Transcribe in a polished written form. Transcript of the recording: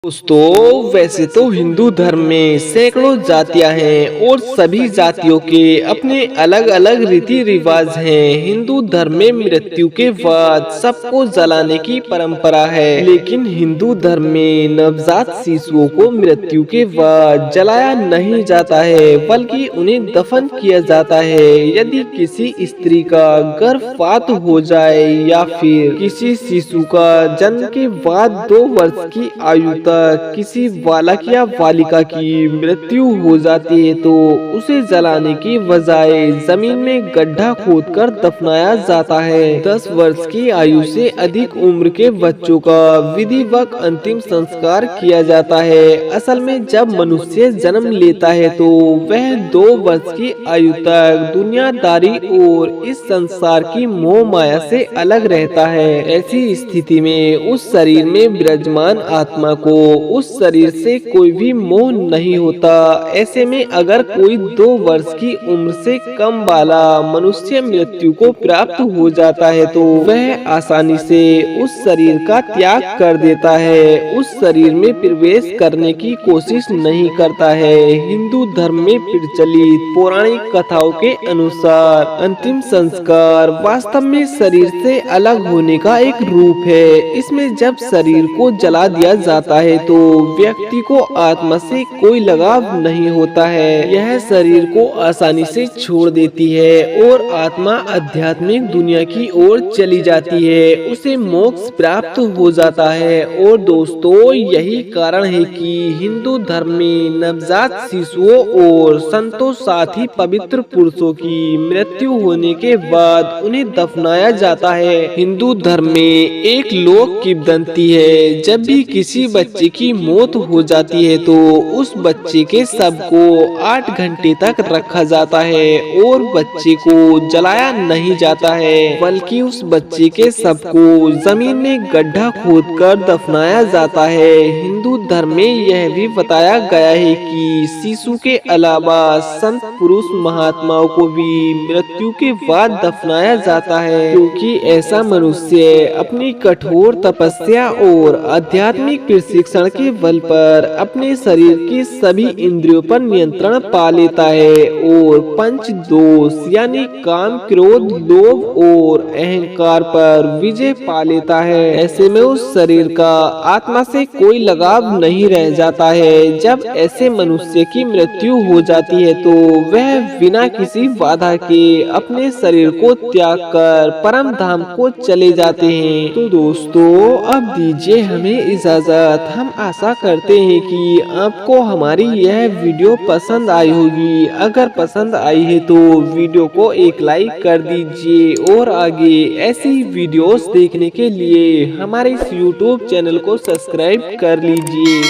दोस्तों, वैसे तो हिंदू धर्म में सैकड़ों जातियां हैं और सभी जातियों के अपने अलग अलग रीति रिवाज हैं। हिंदू धर्म में मृत्यु के बाद सबको जलाने की परंपरा है, लेकिन हिंदू धर्म में नवजात शिशुओं को मृत्यु के बाद जलाया नहीं जाता है, बल्कि उन्हें दफन किया जाता है। यदि किसी स्त्री का गर्भपात हो जाए या फिर किसी शिशु का जन्म के बाद 2 वर्ष की आयु किसी बालक या बालिका की मृत्यु हो जाती है तो उसे जलाने की बजाय जमीन में गड्ढा खोदकर दफनाया जाता है। 10 वर्ष की आयु से अधिक उम्र के बच्चों का विधिवत अंतिम संस्कार किया जाता है। असल में जब मनुष्य जन्म लेता है तो वह 2 वर्ष की आयु तक दुनियादारी और इस संसार की मोह माया से अलग रहता है। ऐसी स्थिति में उस शरीर में विराजमान आत्मा को उस शरीर से कोई भी मोह नहीं होता। ऐसे में अगर कोई 2 वर्ष की उम्र से कम वाला मनुष्य मृत्यु को प्राप्त हो जाता है तो वह आसानी से उस शरीर का त्याग कर देता है, उस शरीर में प्रवेश करने की कोशिश नहीं करता है। हिंदू धर्म में प्रचलित पौराणिक कथाओं के अनुसार अंतिम संस्कार वास्तव में शरीर से अलग होने का एक रूप है। इसमें जब शरीर को जला दिया जाता है तो व्यक्ति को आत्मा से कोई लगाव नहीं होता है। यह शरीर को आसानी से छोड़ देती है और आत्मा आध्यात्मिक दुनिया की ओर चली जाती है, उसे मोक्ष प्राप्त हो जाता है। और दोस्तों, यही कारण है कि हिंदू धर्म में नवजात शिशुओं और संतों साथ ही पवित्र पुरुषों की मृत्यु होने के बाद उन्हें दफनाया जाता है। हिंदू धर्म में एक लोक किंवदंती है, जब भी किसी बच्चे की मौत हो जाती है तो उस बच्चे के शव को 8 घंटे तक रखा जाता है और बच्चे को जलाया नहीं जाता है, बल्कि उस बच्चे के शव को जमीन में गड्ढा खोदकर दफनाया जाता है। हिंदू धर्म में यह भी बताया गया है कि शिशु के अलावा संत पुरुष महात्माओं को भी मृत्यु के बाद दफनाया जाता है, क्योंकि ऐसा मनुष्य अपनी कठोर तपस्या और आध्यात्मिक प्रशिक्षण के बल पर अपने शरीर की सभी इंद्रियों पर नियंत्रण पा लेता है और पंच दोष यानी काम, क्रोध, लोभ और अहंकार पर विजय पा लेता है। ऐसे में उस शरीर का आत्मा से कोई लगाव नहीं रह जाता है। जब ऐसे मनुष्य की मृत्यु हो जाती है तो वह बिना किसी बाधा के अपने शरीर को त्याग कर परम धाम को चले जाते हैं। तो दोस्तों, अब दीजिए हमें इजाजत। हम आशा करते हैं कि आपको हमारी यह वीडियो पसंद आई होगी। अगर पसंद आई है तो वीडियो को एक लाइक कर दीजिए और आगे ऐसी वीडियोस देखने के लिए हमारे इस YouTube चैनल को सब्सक्राइब कर लीजिए।